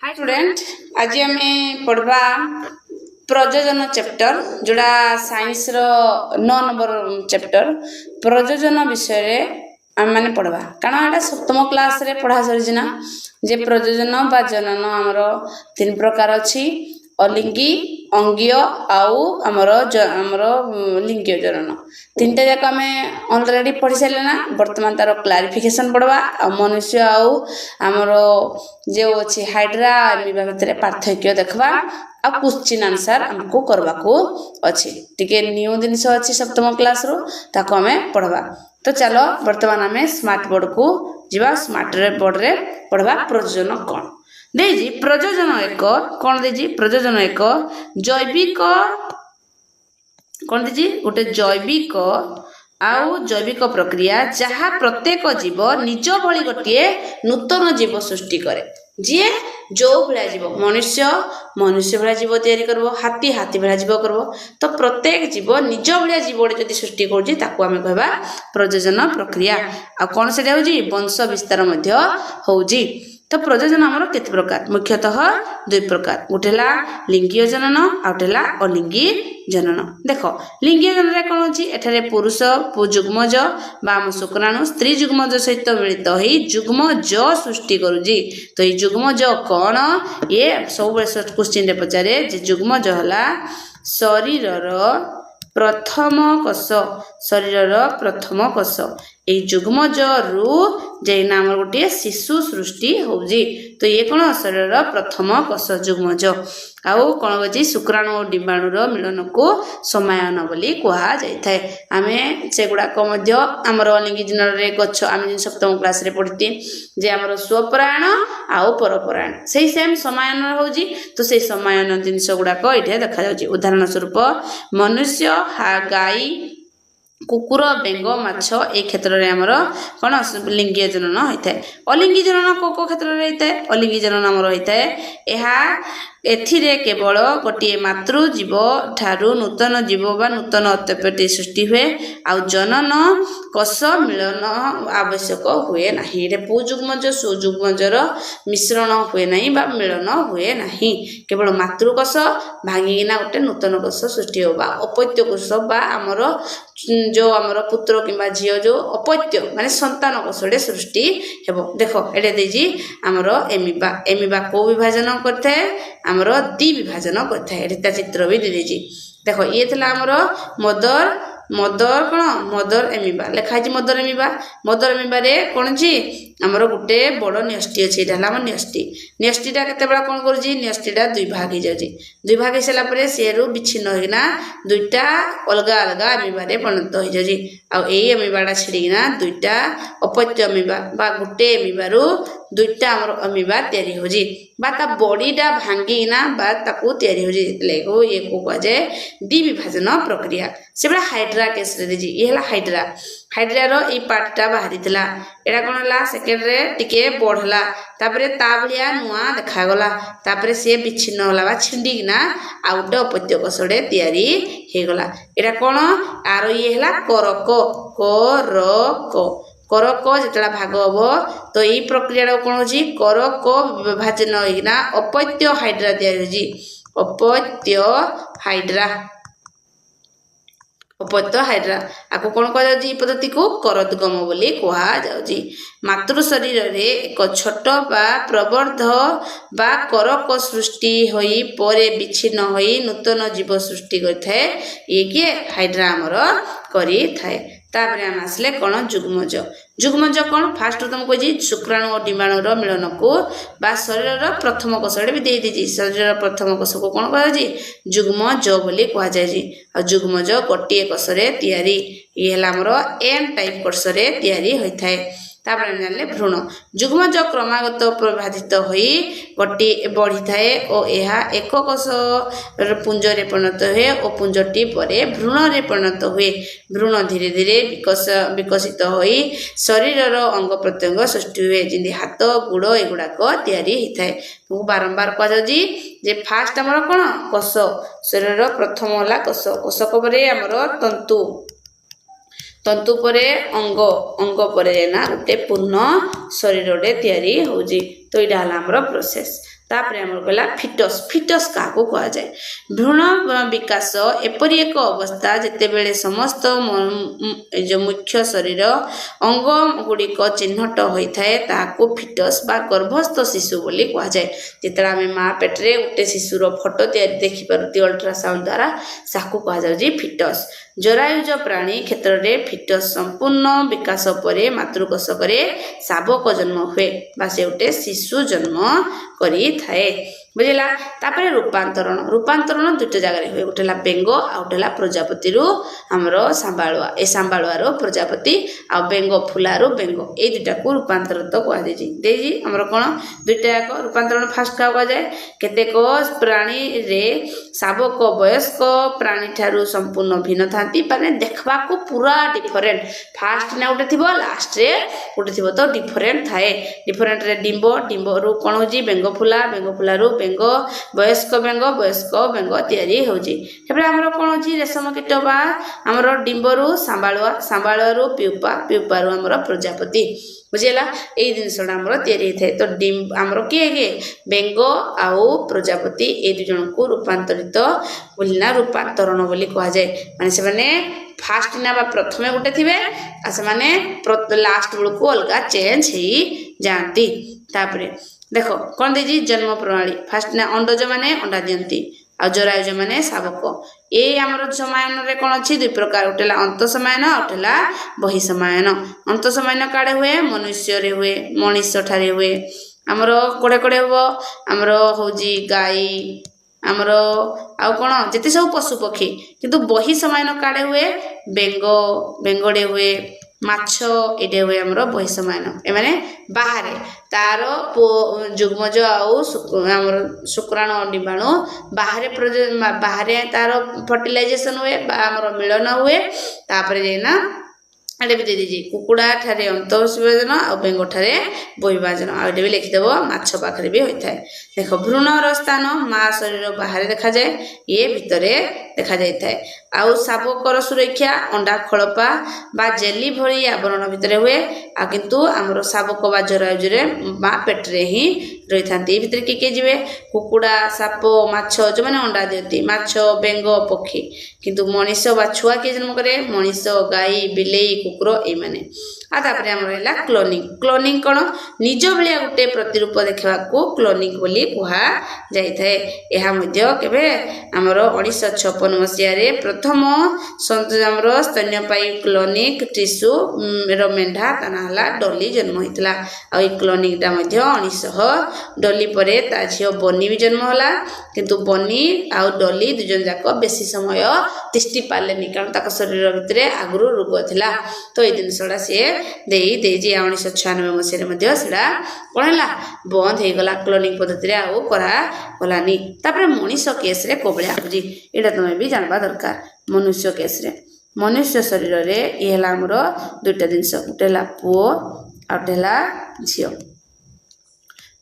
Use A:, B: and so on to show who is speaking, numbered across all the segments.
A: Hi student, आज आम पढ़वा प्रयोजन चैप्टर जोड़ा साइंस रो 9 नंबर चैप्टर प्रयोजन विषय आम मैंने पढ़वा कारण एटा सप्तम क्लास रे पढ़ा सरीना जे प्रयोजन बा जनन आमर 3 प्रकार अछि अलिंगी अंगीय आउ आमर लिंगीय जनन तीनटा जाक आम ऑलरेडी पढ़ी सारे ना वर्तमान तार क्लारिफिकेशन पढ़वा मनुष्य आउ आमर जो अच्छी हाइड्रा एमिबा भितर पार्थक्य देखवा आ क्वेश्चन आंसर हमको करवा को अच्छी टिके न्यू जिनिस अच्छी सप्तम क्लास रो ताको हमें पढ़वा। तो चलो वर्तमान आम स्मार्ट बोर्ड को जीवा स्मार्ट बोर्ड रे पढ़वा प्रयोजन कौन देजी प्रयोजन एक कौन देजी प्रयोजन एक जैविक कौन देजी गोटे जैविक आउ जैविक प्रक्रिया जहाँ प्रत्येक जीव निज भली गोटे नूतन जीव सृष्टि करे जी जो भाया जीव मनुष्य मनुष्य भाया जीव तैयारी करबो हाथी हाथी भाया जीव करबो तो प्रत्येक जीव निज भाया जीव जदि सृष्टि करूची ताको आमे कहबा प्रयोजन प्रक्रिया आ कोन से होउची वंश विस्तार मध्य होउची। तो प्रयोजन आमर केते प्रकार मुख्यतः 2 प्रकार गोटेला लिंगीय जनन आउटेला अलिंगी जनन। देखो लिंगीय जनन रे कोन अछि एठारे पुरुष जुग्मज बा हम शुक्राणु स्त्री जुग्मज सहित मिलित होई जुग्मज सृष्टि करूजी। तो ये जुग्मज कोन ये सब क्वेश्चन रे पचारे जे जुग्मज हला शरीरर प्रथम कोष शरीरर प्रथम कोष ए जुग्मज रु जे नाम गोटे शिशु सृष्टि होउजी। तो ये कोन शरीर प्रथम कोष जुग्मज आउ कोन होची शुक्राणु और डिंबाणु रो मिलन को समायन बोली कहा जाय थाए। आमे सेगुडा को मध्य हमर अलिंगी जनन रे गच्छ आमे सप्तम क्लास रे पढिते जे हमर स्वपरायण आउ परपरायण सेही सेम समायन होउजी। तो से समायन जिनिस गुडा को इठे देखा जाउची उदाहरण स्वरूप मनुष्य गाई कुकुर बेंग माछ ए क्षेत्र रे हमर कोन लिंगीय जनन होइथाय। अलिंगी जनन को क्षेत्र रे होइथाय अलिंगी जनन हमर होइथाय एहा एथिरे केवल गोटे मातृ जीव ठारू नूतन जीव बा नूतन उत्पत्ति सृष्टि हुए आउ जनन कोष मिलन आवश्यक हुए नाही रे पुजुग्मज सुजुग्मजर मिश्रण हुए नाही बा मिलन हुए नाही केवल मातृ कोष भांगीना गोटे नूतन कोष सृष्टि होबा अपत्य कोष बा हमर जो हमर पुत्र किबा झियो जो अपत्य माने संतान कोषडे सृष्टि हेबो। देखो एडे देजी हमर एमिबा एमिबा को विभाजन करथे हमर द्वि विभाजन करथे एटा चित्र भी दे देजी। देखो ये थला हमर मदर मदर कोन मदर एमिबा लेखा छि मदर एमिबा रे कोन छि हमर गुटे बड़ न्यष्टि अछि एटा हम न्यष्टिटा केते बडा कोन करजी न्यष्टिटा 2 भाग हो जाजी 2 भाग हेसला परे सेरु विच्छिन्न होइना दुईटा अलगा अलगा एमिबा रे परिणत हो जाजी आ एई एमिबाडा छिडिना दुईटा अपत्य एमिबा बा गुटे एमिबारु दुईटा हमर एमिबा तयारी होजी बा ता बॉडीटा भांगीना बा ताकू तयारी होजी लेगो ये को कजे द्वि विभाजन प्रक्रिया सेबडा हाइड्रा केस रे देजी ये हला हाइड्रा रो ई पार्टटा बाहरी थिला एडा कोन हला सेकेंड रे टिके बढ़ला तापरे ता भलिया नुआ देखा गला तापरे से विच्छिन्न होला बा छिंडीना आउट अपत्य कोषडे तयारी हे गला एडा कोन आरो ये हला करक जेतला भाग हबो तो ई प्रक्रिया कोन होजी करक विभाजन होइना अपत्य हाइड्रा तयारी होजी अपत्य हाइड्रा आको कोन कह जाउजी पद्धति को करदगम बोली कहा जाउजी। मातृ शरीर रे एक छोट बा प्रवर्ध बा करक सृष्टि होई परे विच्छिन्न होई नूतन जीव सृष्टि करथाय ये के हाइड्रा हमर करी थाए। तापरे हम आसले कोन जुग्मज कोन फास्ट तुमको जी शुक्राणु और डिंबाणु रो मिलन को बा शरीर रो प्रथम कोषडे भी दे देजी शरीर रो प्रथम कोष को कोन कह जी जुग्मज बोली कह जाय जी आ जुग्मज गोटे कोष रे तयारी ये हला हमर एन टाइप कोष रे तयारी होई थाए। तापरे जानले भ्रूण जुग्मज क्रमागत प्रभावित होई गोटे बढ़ी थाए और एहा एक कोष पुंज रे परिणत हुए और पुंजटी परे भ्रूण रे परिणत हुए भ्रूण धीरे धीरे विकसित होई शरीर रो अंग प्रत्यंग सृष्टि हुए जिंदी हाथ गुड़ एगुडा को तयारी हिथाए। तो बारंबार कह जाउजी जे फास्ट हमर कोन कोष शरीर रो प्रथम होला कोष परे हमर तंतु परे अंग परे ना गोटे पूर्ण शरीर रे तयारी होउजी। तो इडा हला हमर प्रोसेस। तापरे हमर कहला फिटस फिटस काको कहा जाए भ्रूण विकास एपरि एक अवस्था जेते बेले समस्त जो मुख्य शरीर अंग गुड़िक चिन्हट होता है ताको फिटस बा गर्भस्थ शिशु बोली कहा जाए जिते आम माँ पेट्रे गोटे शिशुर फोटो देखी पार्टी अल्ट्रासाउंड द्वारा साकू कहा जाए फिटस जरायुज प्राणी क्षेत्र में फिटस संपूर्ण विकास पर मातृकोशक शावक जन्म हुए बा से गोटे शिशु जन्म करी थाए बुझला तापर रूपांतरण दुईटा जगह हुए गोटे बेंग आ गोटे प्रजापति आमर सांबालुआ ए सांबालुआर प्रजापति आ बेंग फुलारू बेंग ये दुईटा को रूपांतरित कहुई आमर कौन दुईटा जाक रूपांतरण फास्ट क्या कहुए केतेक प्राणी रे शावक वयस्क प्राणी ठारू संपूर्ण भिन्न था माने देखबा को पूरा डिफरेंट फास्ट ना गोटे थी लास्ट रे गोटे थी तो डिफरेंट थाए डिफरेंट रे डिंब डिंब रु कौन हो बेंग फुलारू बेंग वयस्क बेंग तैयारी होउची हेबे हमरो कोन होची रेशम कीट बा हमरो डिंबरू सांबालुआरू प्यूपारू हमरो प्रजापति बुझेला एई जिनसडा हमरो तैयारी थाए तो डिंब हमरो के बेंग आउ प्रजापति ए दु जन को रूपांतरित बोलिना रूपांतरण बोली कहा जाए माने से माने फास्ट ना बा प्रथमे गोटे थिबे आ से माने लास्ट बेलू को अलगा चेंज ही जानती तापरे देखो कौन देजी जन्म प्रणाली फास्ट ना अंडज माने अंडा दियंती आ जरायुज माने शावक ए हमर समायन रे कोन अछि दुई प्रकार उठेला अंत समायन उठेला बहि समायन अंत समायन काडे हुए मनुष्य रे हुए मनुष्य ठारे हुए हमर कोडे कोडे हो हमर होजी गाई हमर आ कोन जति सब पशु पक्षी किंतु बहि समायन काडे हुए बेंगडे हुए माछ एडे हुए हमर बहि समायन ए माने बाहरे तार जुग्मज आउ हमर शुक्राणु डिंबाणु बाहरे तार फर्टिलाइजेशन हुए हमर मिलन हुए तापर जेना एडे भी दे दीजिए कुकुड़ा ठारे अंतःविभाजन आ बेंग ठारे बहिर्भाजन आ एडे भी लिखिदेव माछ पाखरे भी होता है देख भ्रूणर स्थान माँ शरीर बाहर देखा जाए ये भितरे देखा जाए आउ शावकर सुरक्षा अंडा खड़पा बा जेली भली आवरण भितर हुए आ किंतु हमर शावक बा जरायुज रे माँ पेट्रे ही रही था भितर किए जीवे कुकुड़ा साप माछ जो मैंने अंडा दियंती माछ बेंग पक्षी किंतु मनीष बा छुआ किए जन्म करे मनीष गाई बिलेई कुकुर ए माने आ तापरे हमर हैला क्लोनिंग कोन निज भलिया गोटे प्रतिरूप देखा को क्लोनिंग बोली कहा जाई थाए एहा मध्य केबे हमर 1956 मसिया रे प्रथम हमर स्तन्यपायी क्लोनिक टिश्यू रो मेंढा तना हला डॉली जन्म होइतला आ ई क्लोनिंग ता मध्य 1900 डॉली परे ता झियो बनी भी जन्म होला किंतु बनी आ डॉली दुजन जाक बेसी समय तिष्टि पालेनी कारण ताक शरीर भितरे आगुरु रोग थिला तो ए जिनसडा से देई जे 1996 मसिया रे मध्य सेडा कोन हला बंद हे गला क्लोनिंग पद्धति रे आ करा गलानी तापर मनुष्य केस रे कोबळिया होजी एटा तमे भी जानबा दरकार मनुष्य केस रे मनुष्य शरीर रे ए हला हमर दुटा जिंस उटेला पुओ आउटेला झियो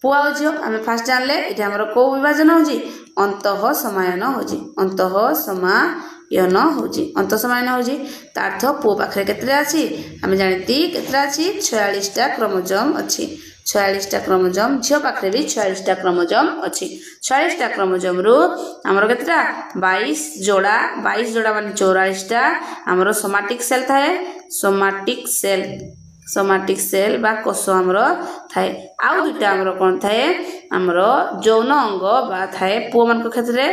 A: पुओ आ झियो हमें फास्ट जानले एटा हमर को विभाजन होजी अंतः समायन होजी अंतः समायन होजी अंत समायन होजी तार्थ पुओ पाखरे केतरा अछि हम जानती केतरा अछि 46 टा क्रोमोसोम अछि 46 टा क्रोमोसोम झियो पाखरे भी 46 टा क्रोमोसोम अछि 46 टा क्रोमोसोम रु हमर केतरा 22 जोड़ा माने 44 टा हमर सोमाटिक सेल थाए सोमाटिक सेल बा कोष हमर थाए आउ दुटा हमर कोन थाए हमर जौन अंग बा थाए पुओ मान को क्षेत्र रे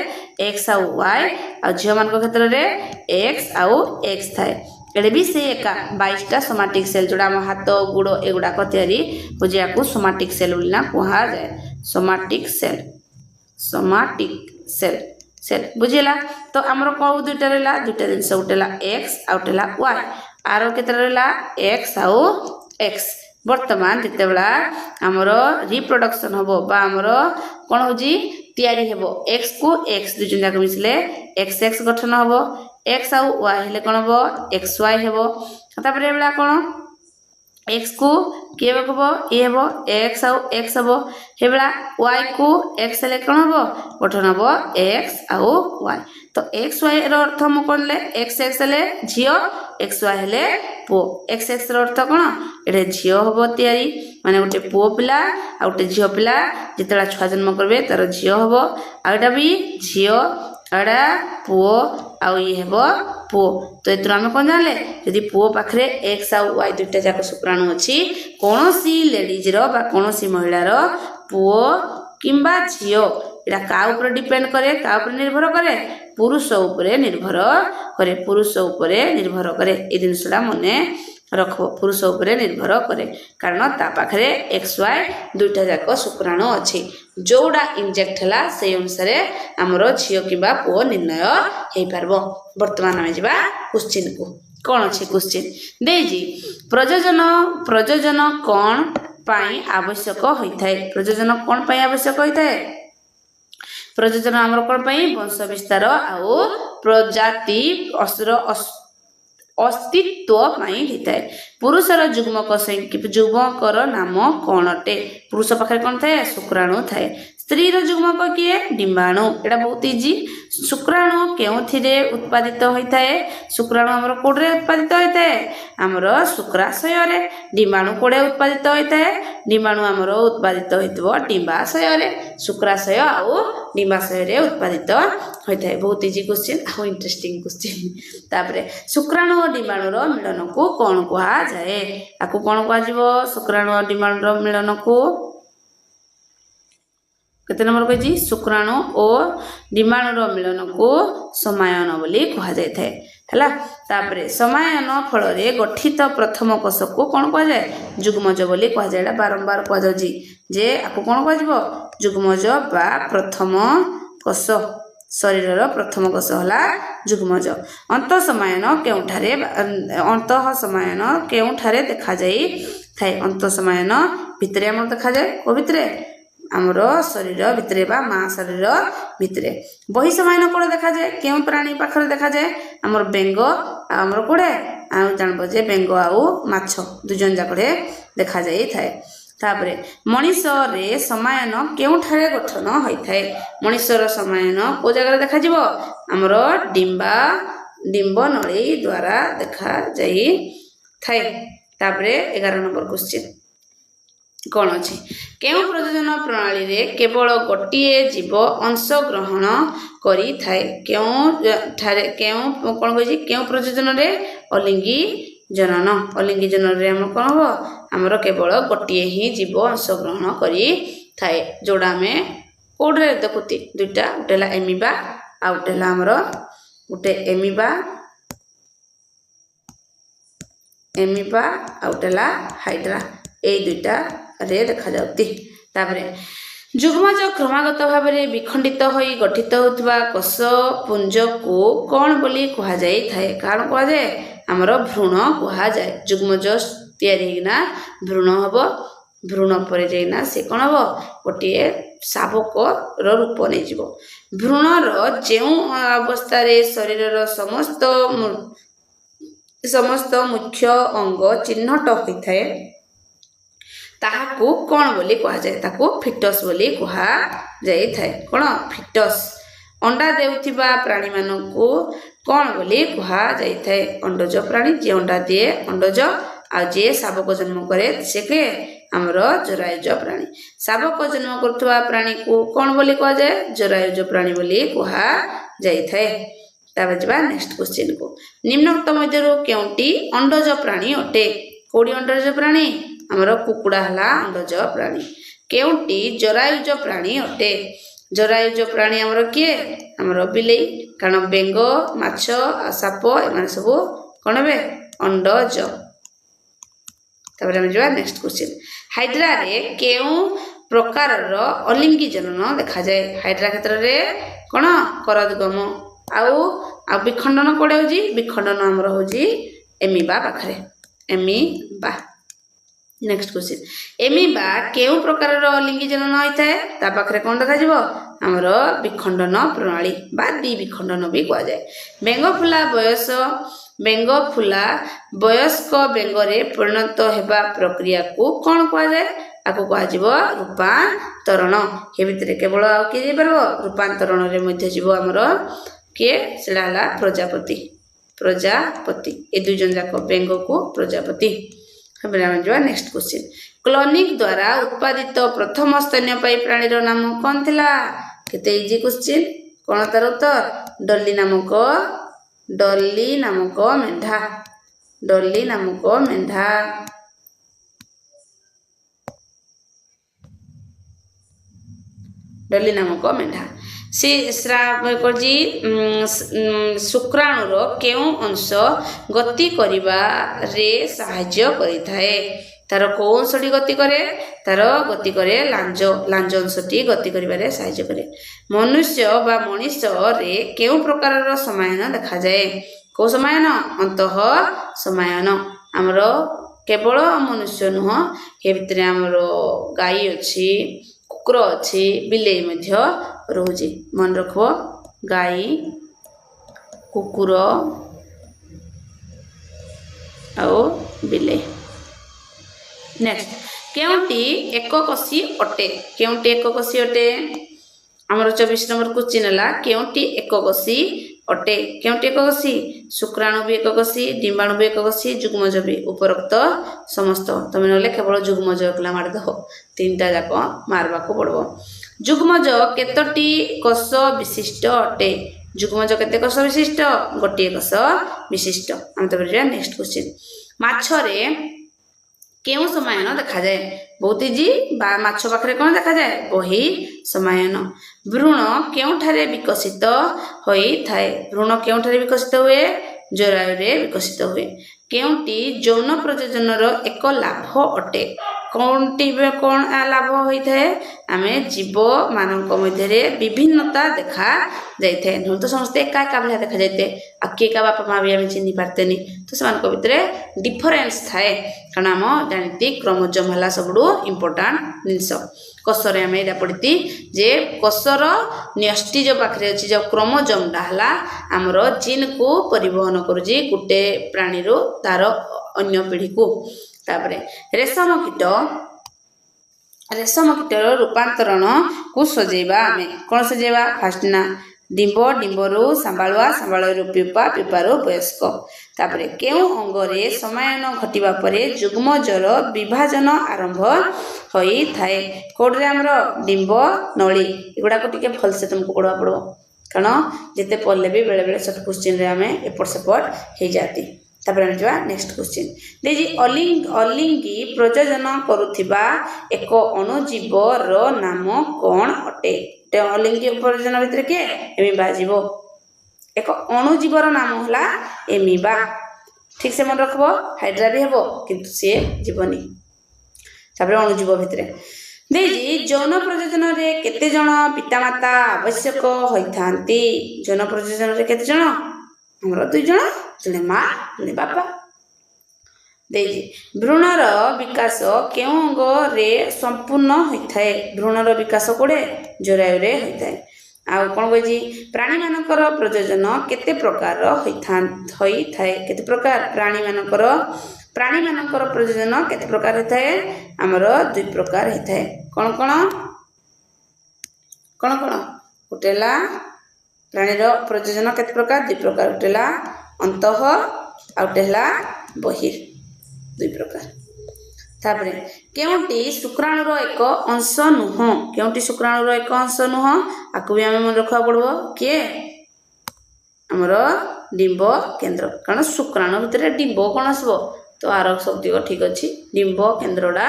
A: x आ y आ झियो मान को क्षेत्र रे x आउ x थाए एडे भी से एका 22 टा सोमाटिक सेल जोड़ा हम हाथ गुड़ एगुड़ा को तैयारी हो जे को सोमाटिक सेल बोलना कहा जाए सोमाटिक सेल बुझिला तो हमर को दुटा रहला दुटा जिंस उटेला x आ उटेला y आरो केतरा रहला x आउ x वर्तमान जते बेला हमर रिप्रोडक्शन होबो बा हमर कोन होजी तैयारी हेबो x को x दुजन जाक मिसले x गठन होबो x आउ y हेले कोन होबो xy हेबो तापर बेला कोन एक्स को किए हम ये हम एक्स आउ एक्स हम हे बेला वाई को एक्स हेले कौन हम गठन हम एक्स आउ वाई तो एक्स वाई रो अर्थ हम कौन ले एक्स एक्स हेले झियो एक्स वाई हेले पुओ एक्स एक्स रो अर्थ कौन एटे झियो हम तैयारी माने गोटे पुओ पिला आ गोटे झियो पिला जितेला छुआ जन्म करबे तार झियो हम आउटा भी झियो आड़ा पुओ आउ ये हेब पुओ तो एथुर आमे कोन जानले यदि पुओ पाखरे एक्स आउ वाई दुईटा जाक शुक्राणु अछि कोनोसी लेडीज रो बा कोनोसी महिला रो पुओ किंबा झियो एटा का ऊपर डिपेंड करे का ऊपर निर्भर करे पुरुष ऊपर निर्भर करे पुरुष ऊपर निर्भर करे ए जिनसला मने रखो पुरुष ऊपर निर्भर करे कारण ता पाखरे एक्स वाई दुईटा जाक शुक्राणु अछि जोड़ा इंजेक्ट हला से अनुसार हमरो झियो किबा पुओ निर्णय हेई पारबो वर्तमान आमे जिबा क्वेश्चन को कोन अछि क्वेश्चन देजी प्रजोजन कोन पाई आवश्यक होइथाय प्रजोजन कोन पाई आवश्यक होइथाय प्रजोजन हमरो कोन पाई वंश विस्तार आउ प्रजाति असुर अस्तित्व होता है पुरुषर जुग्मकर नाम कौन अटे पुरुष पाखे कौन थाए शुक्राणु थाए स्त्री जुग्मक किए डिम्बाणु एटा बहुत इजी शुक्राणु केउथिरे उत्पादित होता है शुक्राणु हमर कोडरे उत्पादित होता है हमर शुक्राशय रे डिम्बाणु कोडे उत्पादित होता है डिम्बाणु हमर उत्पादित होइतबो डिम्बाशय रे शुक्राशय आउ डिम्बाशय रे उत्पादित होता है बहुत इजी क्वेश्चन आउ इंटरेस्टिंग क्वेश्चन तापरे शुक्राणु और डिम्बाणु रो मिलन को कोन कुहा जाए आकु कोन कुहा जिवो शुक्राणु और डिम्बाणु रो मिलन को केते नंबर कहि शुक्राणु और डिम्बाणु रो मिलन को समायन बोली कहा जाय थाए हला तापरे समायन फल रे गठित प्रथम कोष को कोन कहा जाय जुग्मज बोली कहा जाय बारंबार कहा जाउजी जे आकु कोन कहा जिवो जुग्मज बा प्रथम कोष शरीर प्रथम कोष हला जुग्मज अंत समायन केउठारे अंत समायन केउठारे देखा जाई थाए अंत समायन भितरे हमर देखा जाय को भितरे आमर शरीर भितरे बा मां शरीर भितरे बही समायन कोड़े देखा जाए केउ प्राणी पाखरे देखा जाए आमर बेंग आमर कोड़े आ जानबो जे बेंग आउ माछ दुजन जाकड़े देखा जाई थाए तापरे मनीष रे समायन केउठारे गठन होई थाए मनीषर समायन को जगह देखा जिवो आमर डिंब नळी द्वारा देखा जाई थाए तापरे 11 नंबर क्वेश्चन कौन अच्छी केउ प्रजनन प्रणाली रे केवल गोटिए जीव अंश ग्रहण करी थाए केउ कौन कहि केउ प्रजनन रे अलिंगी जनन रे हम कौन हो हमर केवल गोटिए ही जीव अंश ग्रहण करी थाए जोड़ा में कोडरे देखुती दुईटा उटेला एमिबा आ उटेला हमर उटे एमिबा आ उटेला हाइड्रा ए दुईटा रे देखा जाउती तापरे जुग्मज क्रमागत भाव में विखंडित होई गठित होतबा कोष पुंज को कौन बोली कहा जाय थाए कारण कहा जाय हमर भ्रूण कहा जाय जुग्मज तैयारी हेना भ्रूण हबो भ्रूण पर जाइना से कौन हबो गोटिए शावक रो रूप नै जिवो भ्रूण रो जेउ अवस्था रे शरीर रो समस्त मुख्य अंग चिन्हट होई थाए ताहाकू कौन बोली कहा जाए ताकू फिटस बोली कहा जाए थाए कौन फिटस अंडा देउथिबा प्राणी मानकू कौन बोली कहा जाए थाए अंडज प्राणी जे अंडा दिए अंडज आ जे शावक जन्म करे से के हमर जरायुज प्राणी शावक जन्म करथुवा प्राणी को कौन बोली कहा जाए जरायुज प्राणी बोली कहा जाए थाए ताबे जबा नेक्स्ट क्वेश्चन को निम्नोक्त मध्यरु केउटी अंडज प्राणी अटे कोडी अंडज प्राणी हमर कुकुड़ा हला अंडज प्राणी केउटी जरायुज प्राणी अटे जरायुज प्राणी हमर किए हमर बिलेई कारण बेंग माछ साप एमान सब कोन बे अंडज तबरे हम जवा नेक्स्ट क्वेश्चन हाइड्रा रे केउ प्रकार रो अलिंगी जनन देखा जाए हाइड्रा क्षेत्र रे कोन करदगम आ विखंडन कोडे होजी विखंडन हमर होजी एमिबा पाखरे एमिबा नेक्स्ट क्वेश्चन एमिबा केउ प्रकार रो लिंगी जनन होइथाए ता पाखरे कोन देखा जिवो ଆମର ବିଖଣ୍ଡନ ପ୍ରଣାଳୀ ବା ଦ୍ୱିବିଖଣ୍ଡନ ବି କୁହାଯାଏ। ବେଙ୍ଗଫୁଲା ବୟସ୍କ ବେଙ୍ଗରେ ପରିଣତ ହେବା ପ୍ରକ୍ରିୟାକୁ କ'ଣ କୁହାଯାଏ? ଆକୁ କୁହାଯିବ ରୂପାନ୍ତରଣ। ଏ ଭିତରେ କେବଳ ଆଉ କିଏ ଯାଇପାରିବ? ରୂପାନ୍ତରଣରେ ମଧ୍ୟ ଯିବ ଆମର କିଏ? ସେଟା ହେଲା ପ୍ରଜାପତି। ଏ ଦୁଇ ଜଣ ଯାକ ବେଙ୍ଗକୁ ପ୍ରଜାପତି। ଆମେ ଯିବା ନେକ୍ସଟ କ୍ୱେଶ୍ଚିନ୍। କ୍ଲୋନିଂ ଦ୍ୱାରା ଉତ୍ପାଦିତ ପ୍ରଥମ ସ୍ତନ୍ୟପାୟୀ ପ୍ରାଣୀର ନାମ କ'ଣ ଥିଲା? କେତେ ଇଜି କ୍ୱେଶ୍ଚିନ୍। କ'ଣ ତାର ଉତ୍ତର? ଡଲି ନାମକ ମେଣ୍ଢା। ସେ ଶୁକ୍ରାଣୁର କେଉଁ ଅଂଶ ଗତି କରିବାରେ ସାହାଯ୍ୟ କରିଥାଏ? ତାର କୋଉ ଅଂଶଟି ଗତି କରେ? ତାର ଗତି କରେ ଲାଞ୍ଜ ଅଂଶଟି ଗତି କରିବାରେ ସାହାଯ୍ୟ କରେ। ମନୁଷ୍ୟ ବା ମଣିଷରେ କେଉଁ ପ୍ରକାରର ସମାୟନ ଦେଖାଯାଏ? କୋଉ ସମାୟନ? ଅନ୍ତଃ ସମାୟନ। ଆମର କେବଳ ମନୁଷ୍ୟ ନୁହଁ, ଏ ଭିତରେ ଆମର ଗାଈ ଅଛି, କୁକୁର ଅଛି, ବିଲେଇ ମଧ୍ୟ ରହୁଛି। ମନେ ରଖିବ, ଗାଈ, କୁକୁର ଆଉ ବିଲେଇ। ନେକ୍ସଟ, କେଉଁଟି ଏକକୋଷୀ ଅଟେ? ଆମର 24 ନମ୍ବର କ୍ୱେଶ୍ଚିନ୍ ହେଲା କେଉଁଟି ଏକକୋଷୀ ଅଟେ? ଶୁକ୍ରାଣୁ ବି ଏକକୋଷୀ, ଡିମ୍ବାଣୁ ବି ଏକକୋଷୀ, ଯୁଗ୍ମଜ ବି। ଉପରୋକ୍ତ ସମସ୍ତ। ତମେ ନହେଲେ କେବଳ ଯୁଗ୍ମଜ ଏକଲା ମାରିଦେବ, ତିନିଟା ଯାକ ମାରବାକୁ ପଡିବ। ଯୁଗ୍ମଜ କେତୋଟି କୋଷ ବିଶିଷ୍ଟ ଅଟେ? ଯୁଗ୍ମଜ କେତେ କୋଷ ବିଶିଷ୍ଟ? ଗୋଟିଏ କୋଷ ବିଶିଷ୍ଟ। ଆମେ ତାପରେ ଯିବା ନେକ୍ସଟ କ୍ୱେଶ୍ଚିନ୍। ମାଛରେ କେଉଁ ସମାୟନ ଦେଖାଯାଏ? ବହୁତ ଇଜି। ମାଛ ପାଖରେ କ'ଣ ଦେଖାଯାଏ? ବହି ସମାୟନ। ଭ୍ରୂଣ କେଉଁଠାରେ ବିକଶିତ ହୋଇଥାଏ? ହୁଏ? ଜରାୟୁରେ ବିକଶିତ ହୁଏ। କେଉଁଟି ଯୌନ ପ୍ରଜନନର ଏକ ଲାଭ ଅଟେ? କ'ଣ ଲାଭ ହୋଇଥାଏ? ଆମେ ଜୀବମାନଙ୍କ ମଧ୍ୟରେ ବିଭିନ୍ନତା ଦେଖା ଯାଇଥାଏ। ନହେଲେ ତ ସମସ୍ତେ ଏକା ଭଳିଆ ଦେଖାଯାଇଥାଏ। ଆଉ କିଏ କା ବାପା ମା ବି ଆମେ ଚିହ୍ନି ପାରତେନି। ତ ସେମାନଙ୍କ ଭିତରେ ଡିଫରେନ୍ସ ଥାଏ। କାରଣ ଆମ ଜାଣିତି କ୍ରୋମୋଜୋମ ହେଲା ସବୁଠୁ ଇମ୍ପୋର୍ଟାଣ୍ଟ ଜିନିଷ। କୋଷରେ ଆମେ ଏଇଟା ପଢ଼ିତି ଯେ କୋଷର ନ୍ୟଷ୍ଟି ଯେଉଁ ପାଖରେ ଅଛି, ଯେଉଁ କ୍ରୋମୋଜୋମଟା ହେଲା ଆମର ଜିନ୍କୁ ପରିବହନ କରୁଛି ଗୋଟେ ପ୍ରାଣୀରୁ ତାର ଅନ୍ୟ ପିଢ଼ିକୁ। ତାପରେ ରେଶମ କୀଟର ରୂପାନ୍ତରଣକୁ ସଜେଇବା। ଆମେ କ'ଣ ସଜେଇବା? ଫାଷ୍ଟ ନା ଡିମ୍ବ, ଡିମ୍ବରୁ ଶାମ୍ବାଳୁଆ, ଶାମ୍ବାଳୁରୁ ପିପା, ପିପାରୁ ବୟସ୍କ। ତାପରେ କେଉଁ ଅଙ୍ଗରେ ସମାୟନ ଘଟିବା ପରେ ଯୁଗ୍ମଜର ବିଭାଜନ ଆରମ୍ଭ ହୋଇଥାଏ? କୋଉଠିରେ? ଆମର ଡିମ୍ବ ନଳୀ। ଏଗୁଡ଼ାକ ଟିକେ ଭଲସେ ତୁମକୁ ପଢ଼ିବାକୁ ପଡ଼ିବ, କାରଣ ଯେତେ ପଢ଼ିଲେ ବି ବେଳେବେଳେ ସର୍ଟ କ୍ୱେଶ୍ଚିନ୍ରେ ଆମେ ଏପଟ ସେପଟ ହେଇଯାନ୍ତି। ତାପରେ ଆମେ ଯିବା ନେକ୍ସଟ କ୍ୱେଶ୍ଚିନ୍। ଦେଇଛି ଅଲିଙ୍ଗି ପ୍ରଜନନ କରୁଥିବା ଏକ ଅଣୁଜୀବର ନାମ କ'ଣ ଅଟେ? ଅଲିଙ୍ଗି ପ୍ରଜନନ ଭିତରେ କିଏ? ଏମିବା ଯିବ। ଏକ ଅଣୁଜୀବର ନାମ ହେଲା ଏମିବା। ଠିକ ସେ ମନେ ରଖିବ। ହାଇଡ୍ରା ବି ହେବ କିନ୍ତୁ ସିଏ ଯିବନି। ତାପରେ ଅଣୁଜୀବ ଭିତରେ ଦେଇଛି ଯୌନ ପ୍ରଜନନରେ କେତେ ଜଣ ପିତାମାତା ଆବଶ୍ୟକ ହୋଇଥାନ୍ତି? ଯୌନ ପ୍ରଜନନରେ କେତେ ଜଣ? ଆମର 2 ଜଣ, ଜଣେ ମା, ଜଣେ ବାପା। ଦେଇଛି ଭ୍ରୂଣର ବିକାଶ କେଉଁ ଅଙ୍ଗରେ ସମ୍ପୂର୍ଣ୍ଣ ହୋଇଥାଏ? ଭ୍ରୂଣର ବିକାଶ କୋଉଠି? ଜରାୟୁରେ ହୋଇଥାଏ। ଆଉ କ'ଣ କହିଛି? ପ୍ରାଣୀମାନଙ୍କର ପ୍ରଜନନ କେତେ ପ୍ରକାର ହୋଇଥାଏ? କେତେ ପ୍ରକାର? ପ୍ରାଣୀମାନଙ୍କର ପ୍ରଜନନ କେତେ ପ୍ରକାର ହୋଇଥାଏ? ଆମର 2 ପ୍ରକାର ହୋଇଥାଏ। କ'ଣ? ଗୋଟେ ହେଲା ପ୍ରାଣୀର ପ୍ରଜନନ କେତେ ପ୍ରକାର? 2 ପ୍ରକାର। ଗୋଟେ ହେଲା ଅନ୍ତଃ ଆଉ ଗୋଟେ ହେଲା ବହିର୍। 2 ପ୍ରକାର। ତାପରେ କେଉଁଟି ଶୁକ୍ରାଣୁର ଏକ ଅଂଶ ନୁହଁ? ଆକୁ ବି ଆମେ ମନେ ରଖିବାକୁ ପଡ଼ିବ। କିଏ? ଆମର ଡିମ୍ବ କେନ୍ଦ୍ର। କାରଣ ଶୁକ୍ରାଣୁ ଭିତରେ ଡିମ୍ବ କ'ଣ ଆସିବ? ତ ଆର ଶବ୍ଦ ଠିକ ଅଛି, ଡିମ୍ବ କେନ୍ଦ୍ରଟା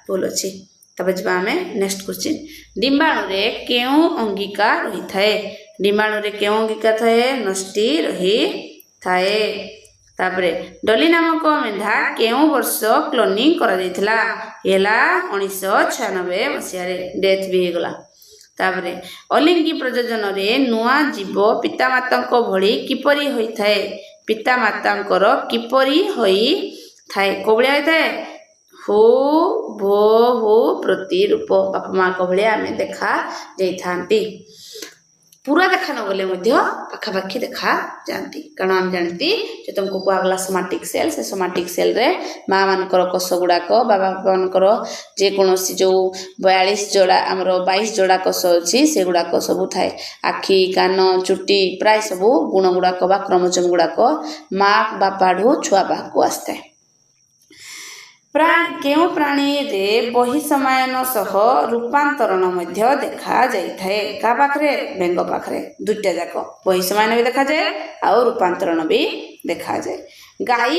A: ଭୁଲ ଅଛି। ତାପରେ ଯିବା ଆମେ ନେକ୍ସଟ କ୍ୱେଶ୍ଚିନ୍। ଡିମ୍ବାଣୁରେ କେଉଁ ଅଙ୍ଗିକା ରହିଥାଏ? ଥାଏ? ନଷ୍ଟି ରହିଥାଏ। ତାପରେ ଡଲି ନାମକ ମେଣ୍ଢା କେଉଁ ବର୍ଷ କ୍ଲୋନିଂ କରାଯାଇଥିଲା? ହେଲା 1996 ମସିହାରେ। ଡେଥ୍ ବି ହେଇଗଲା। ତାପରେ ଅଲିଙ୍ଗି ପ୍ରଜନନରେ ନୂଆ ଜୀବ ପିତାମାତାଙ୍କ ଭଳି କିପରି ହୋଇଥାଏ? କୋଉ ଭଳିଆ ହୋଇଥାଏ? ହୁ ଭୋ ହୁ ପ୍ରତିରୂପ ବାପା ମାଆଙ୍କ ଭଳିଆ ଆମେ ଦେଖା ଯାଇଥାନ୍ତି। ପୁରା ଦେଖା ନଗଲେ ମଧ୍ୟ ପାଖାପାଖି ଦେଖା ଯାଆନ୍ତି। କାରଣ ଆମେ ଜାଣନ୍ତି ଯେ ତୁମକୁ କୁହାଗଲା ସୋମାଟିକ୍ ସେଲ୍, ସେ ସୋମାଟିକ୍ ସେଲ୍ରେ ମାଆ ମାନଙ୍କର କୋଷ ଗୁଡ଼ାକ ବା ବାପାମାନଙ୍କର ଯେକୌଣସି ଯେଉଁ 42 ଯୋଡ଼ା ଆମର 22 ଯୋଡ଼ା କୋଷ ଅଛି ସେଗୁଡ଼ାକ ସବୁ ଥାଏ। ଆଖି, କାନ, ଚୁଟି ପ୍ରାୟ ସବୁ ଗୁଣ ଗୁଡ଼ାକ ବା କ୍ରୋମୋଜୋମ୍ ଗୁଡ଼ାକ ମା ବାପାଠୁ ଛୁଆ ପାଖକୁ ଆସିଥାଏ। କେଉଁ ପ୍ରାଣୀରେ ବହିଃସମାୟନ ସହ ରୂପାନ୍ତରଣ ମଧ୍ୟ ଦେଖାଯାଇଥାଏ? କାହା ପାଖରେ? ବେଙ୍ଗ ପାଖରେ। ଦୁଇଟା ଯାକ ବହିଃସମାୟନ ବି ଦେଖାଯାଏ ଆଉ ରୂପାନ୍ତରଣ ବି ଦେଖାଯାଏ। ଗାଈ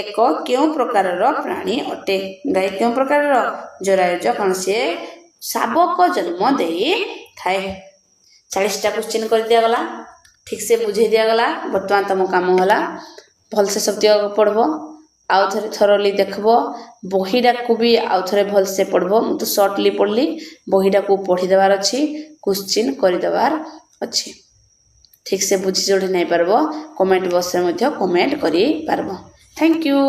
A: ଏକ କେଉଁ ପ୍ରକାରର ପ୍ରାଣୀ ଅଟେ? ଗାଈ କେଉଁ ପ୍ରକାରର? ଜରାୟୁଜ, କାରଣ ସିଏ ଶାବକ ଜନ୍ମ ଦେଇଥାଏ। 40ଟା କ୍ୱେଶ୍ଚିନ୍ କରିଦିଆଗଲା, ଠିକ୍ସେ ବୁଝେଇ ଦିଆଗଲା। ବର୍ତ୍ତମାନ ତୁମ କାମ ହେଲା ଭଲସେ ଶବ୍ଦ ପଢ଼ବ, ଆଉ ଥରେ ଥରଲି ଦେଖିବ, ବହିଟାକୁ ବି ଆଉ ଥରେ ଭଲସେ ପଢ଼ବ। ମୁଁ ତ ସର୍ଟଲି ପଢ଼ିଲି, ବହିଟାକୁ ପଢ଼ିଦେବାର ଅଛି, କ୍ୱେଶ୍ଚିନ୍ କରିଦେବାର ଅଛି। ଠିକ୍ସେ ବୁଝି ଯୋଡ଼ି ନାଇଁ ପାରବ କମେଣ୍ଟ ବକ୍ସରେ ମଧ୍ୟ କମେଣ୍ଟ କରିପାରବ। Thank you.